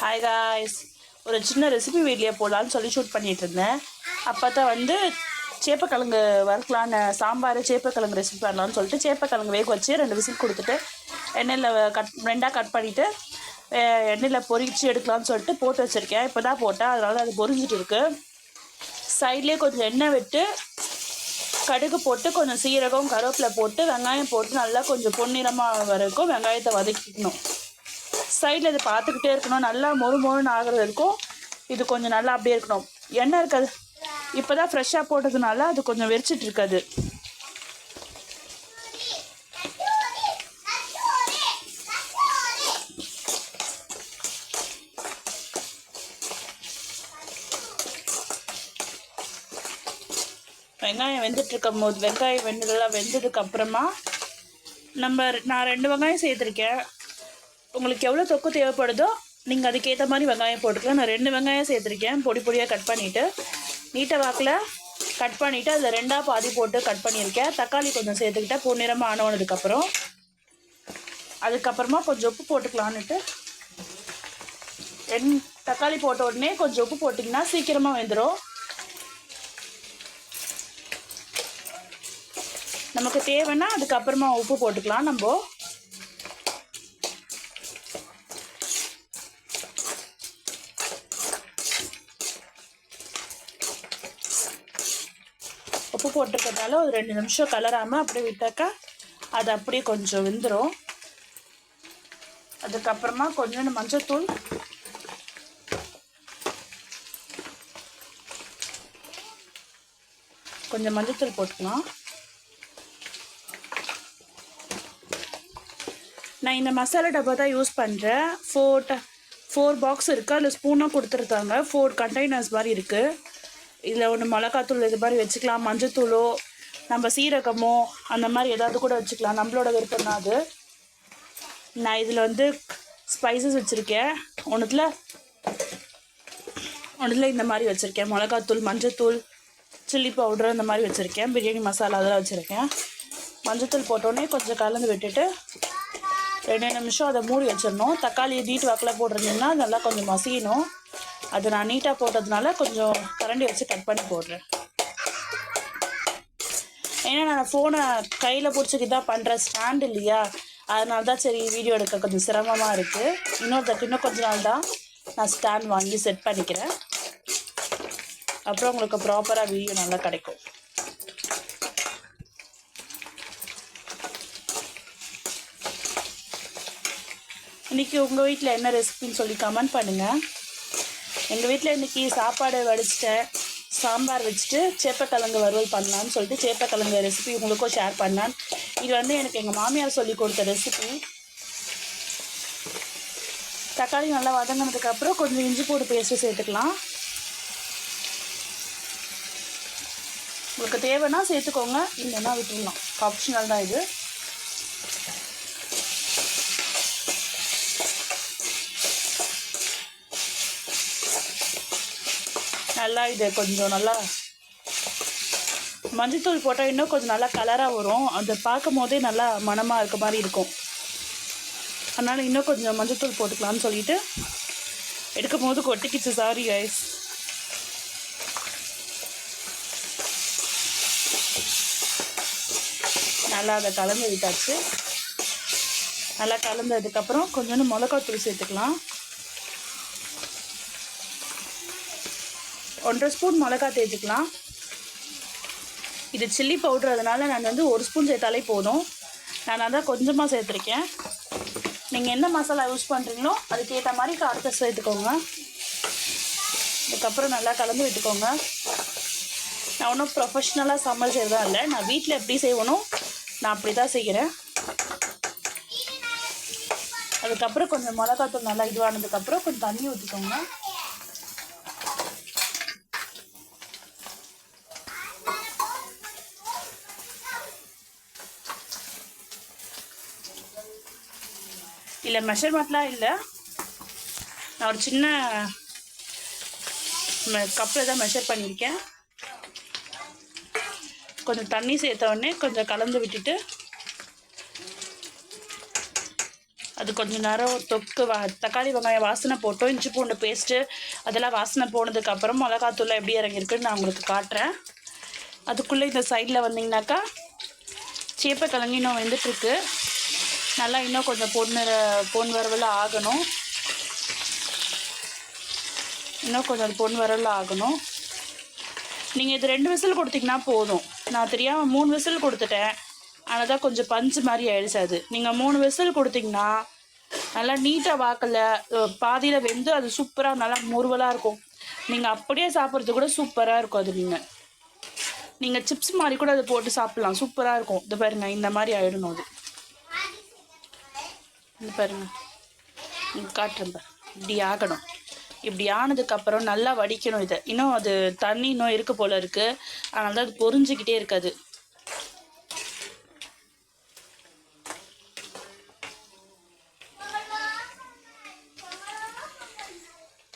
Hi guys, ஒரு சின்ன recipe video போடலான்னு சொல்லி ஷூட் பண்ணிகிட்டு இருந்தேன். அப்போ தான் வந்து சேப்பக்கிழங்கு வறுக்கலான்னு சாம்பார் சேப்பக்கிழங்கு ரெசிபி பண்ணலான்னு சொல்லிட்டு சேப்பக்கிழங்கு வேக வச்சு 2 விசில் கொடுத்துட்டு எண்ணெயில் ரெண்டாக கட் பண்ணிவிட்டு எண்ணெயில் பொரிச்சு எடுக்கலான்னு சொல்லிட்டு போட்டு வச்சுருக்கேன். இப்போ தான் போட்டேன், அதனால் அது பொரிஞ்சிட்டு இருக்குது. சைட்லேயே கொஞ்சம் எண்ணெய் விட்டு கடுகு போட்டு கொஞ்சம் சீரகம் கருவேப்பிலை போட்டு வெங்காயம் போட்டு நல்லா கொஞ்சம் பொன்னிறமாக வரைக்கும் வெங்காயத்தை வதக்கிக்கணும். சைடில் இது பார்த்துக்கிட்டே இருக்கணும். நல்லா மொறுன்னு ஆகிறது இருக்கும். இது கொஞ்சம் நல்லா அப்படியே இருக்கணும். எண்ணெய் இருக்காது, இப்போ தான் ஃப்ரெஷ்ஷாக போட்டதுனால அது கொஞ்சம் வெறிச்சிட்டு இருக்காது. வெங்காயம் வெந்துட்டு இருக்கும் போது வெங்காயம் வெந்ததுக்கு அப்புறமா நான் 2 வெங்காயம் சேர்த்துருக்கேன். உங்களுக்கு எவ்வளோ தொக்கு தேவைப்படுதோ நீங்கள் அதுக்கேற்ற மாதிரி வெங்காயம் போட்டுக்கலாம். நான் 2 வெங்காயம் சேர்த்துருக்கேன். பொடி பொடியாக கட் பண்ணிவிட்டு நீட்டை வாக்கில் கட் பண்ணிவிட்டு அதில் 2ஆக பாதி போட்டு கட் பண்ணியிருக்கேன். தக்காளி கொஞ்சம் சேர்த்துக்கிட்டேன் பொன்னிறமாக ஆனதுக்கப்புறம். அதுக்கப்புறமா கொஞ்சம் உப்பு போட்டுக்கலான்னுட்டு தக்காளி போட்ட உடனே கொஞ்சம் உப்பு போட்டிங்கன்னா சீக்கிரமாக வெந்துடும். நமக்கு தேவைன்னா அதுக்கப்புறமா உப்பு போட்டுக்கலாம். நம்ம உப்பு போட்டிருக்கிறதால ஒரு 2 நிமிஷம் கலராமல் அப்படியே விட்டாக்கா அது அப்படியே கொஞ்சம் வெந்துடும். அதுக்கப்புறமா கொஞ்சம் மஞ்சத்தூள், கொஞ்சம் மஞ்சத்தூள் போட்டுக்கலாம். நான் இந்த மசாலா டப்பா தான் யூஸ் பண்ணுறேன். 4 பாக்ஸ் இருக்குது. அதில் ஸ்பூனாக கொடுத்துருக்காங்க. 4 கண்டெய்னர்ஸ் மாதிரி இருக்குது. இதில் ஒன்று மிளகாத்தூள் இது மாதிரி வச்சுக்கலாம், மஞ்சத்தூளோ நம்ம சீரகமோ அந்த மாதிரி ஏதாவது கூட வச்சுக்கலாம், நம்மளோட விருப்பம் தான் அது. நான் இதில் வந்து ஸ்பைசஸ் வச்சுருக்கேன். ஒன்றுத்தில் இந்த மாதிரி வச்சுருக்கேன். மிளகாத்தூள், மஞ்சத்தூள், சில்லி பவுடர் அந்த மாதிரி வச்சுருக்கேன். பிரியாணி மசாலா அதெல்லாம் வச்சுருக்கேன். மஞ்சத்தூள் போட்டோன்னே கொஞ்சம் கலந்து விட்டுட்டு 2 நிமிஷம் அதை மூடி வச்சிடணும். தக்காளியை நீட் வாக்கில் போட்டிருந்தீங்கன்னா நல்லா கொஞ்சம் மசியணும். அது நான் நீட்டாக போட்டதுனால கொஞ்சம் கரண்டி வச்சு கட் பண்ணி போடுறேன். ஏன்னா நான் ஃபோனை கையில் பிடிச்சிக்கி தான் பண்ணுறேன், ஸ்டாண்ட் இல்லையா, அதனால தான் சரி வீடியோ எடுக்க கொஞ்சம் சிரமமாக இருக்குது. இன்னும் கொஞ்ச நாள் தான் நான் ஸ்டாண்ட் வாங்கி செட் பண்ணிக்கிறேன். அப்புறம் உங்களுக்கு ப்ராப்பராக வீடியோ நல்லா கிடைக்கும். இன்றைக்கி உங்கள் வீட்டில் என்ன ரெசிபின்னு சொல்லி கமெண்ட் பண்ணுங்கள். எங்கள் வீட்டில் இன்றைக்கி சாப்பாடு வடிச்சிட்டேன், சாம்பார் வச்சுட்டு சேப்பக்கிழங்கு வறுவல் பண்ணலான்னு சொல்லிட்டு சேப்பக்கிழங்கு ரெசிபி உங்களுக்கும் ஷேர் பண்ணேன். இது வந்து எனக்கு எங்கள் மாமியார் சொல்லி கொடுத்த ரெசிபி. தக்காளி நல்லா வதங்கினதுக்கப்புறம் கொஞ்சம் இஞ்சி பூண்டு பேஸ்ட்டு சேர்த்துக்கலாம். உங்களுக்கு தேவைன்னா சேர்த்துக்கோங்க, இல்லைன்னா விட்டுடலாம், ஆப்ஷனல் தான் இது. நல்லா இது கொஞ்சம் நல்லா மஞ்சத்தூள் போட்டால் இன்னும் கொஞ்சம் நல்லா கலராக வரும். அதை பார்க்கும் போதே நல்லா மணமாக இருக்க மாதிரி இருக்கும். அதனால் இன்னும் கொஞ்சம் மஞ்சத்தூள் போட்டுக்கலான்னு சொல்லிட்டு எடுக்கும் போது கொட்டிக்கிச்சு, சாரி கைஸ். நல்லா அதை கலந்து விட்டாச்சு. நல்லா கலந்ததுக்கப்புறம் கொஞ்சோண்டு மிளகாத்தூள் சேர்த்துக்கலாம். 1.5 ஸ்பூன் மிளகா தேய்ச்சிக்கலாம். இது சில்லி பவுட்ரு, அதனால் நான் வந்து 1 ஸ்பூன் சேர்த்தாலே போதும். நான் அதான் கொஞ்சமாக சேர்த்துருக்கேன். நீங்கள் என்ன மசாலா யூஸ் பண்ணுறீங்களோ அதுக்கேற்ற மாதிரி காரத்தை சேர்த்துக்கோங்க. அதுக்கப்புறம் நல்லா கலந்து விட்டுக்கோங்க. நான் ஒன்றும் ப்ரொஃபஷ்னலாக சமையல் செய்கிறதா இல்லை, நான் வீட்டில் எப்படி செய்வேனோ நான் அப்படி தான் செய்கிறேன். அதுக்கப்புறம் கொஞ்சம் மிளகாத்தூள் நல்லா இதுவானதுக்கப்புறம் கொஞ்சம் தண்ணி ஊற்றிக்கோங்க. இல்லை மெஷர்மெண்ட்லாம் இல்லை, நான் ஒரு சின்ன கப்பில் தான் மெஷர் பண்ணியிருக்கேன். கொஞ்சம் தண்ணி சேர்த்த உடனே கொஞ்சம் கலந்து விட்டுட்டு அது கொஞ்சம் நேரம் தக்காளி வெங்காயம் வாசனை போட்டோம், இஞ்சி பூண்டு பேஸ்ட்டு அதெல்லாம் வாசனை போனதுக்கப்புறம் மிளகாத்தூள் எப்படி இறங்கியிருக்குன்னு நான் உங்களுக்கு காட்டுறேன். அதுக்குள்ளே இந்த சைடில் வந்தீங்கன்னாக்கா சேப்பக்கிழங்கு இன்னும் வெந்துட்டுருக்கு. நல்லா இன்னும் கொஞ்சம் பொன் வரவில் ஆகணும். இன்னும் கொஞ்சம் பொன் வரவில் ஆகணும். நீங்கள் இது 2 விசில் கொடுத்தீங்கன்னா போதும். நான் தெரியாமல் 3 விசில் கொடுத்துட்டேன். ஆனால் தான் கொஞ்சம் பஞ்சு மாதிரி ஆயிடுச்சு. அது நீங்கள் 3 விசில் கொடுத்தீங்கன்னா நல்லா நீட்டாக வாக்கல பாதியில் வெந்து அது சூப்பராக நல்லா முறுவலாக இருக்கும். நீங்கள் அப்படியே சாப்பிட்றது கூட சூப்பராக இருக்கும். அது நீங்கள் சிப்ஸ் மாதிரி கூட அதை போட்டு சாப்பிட்லாம், சூப்பராக இருக்கும். இது பாருங்க, இந்த மாதிரி ஆகிடணும். அது இது பாருங்க, நீங்கள் காட்டுறேன் பாரு, இப்படி ஆகணும். இப்படி ஆனதுக்கப்புறம் நல்லா வடிக்கணும். இதை இன்னும் அது தண்ணி இன்னும் இருக்குது போல் இருக்குது, அதனால தான் அது பொரிஞ்சிக்கிட்டே இருக்காது.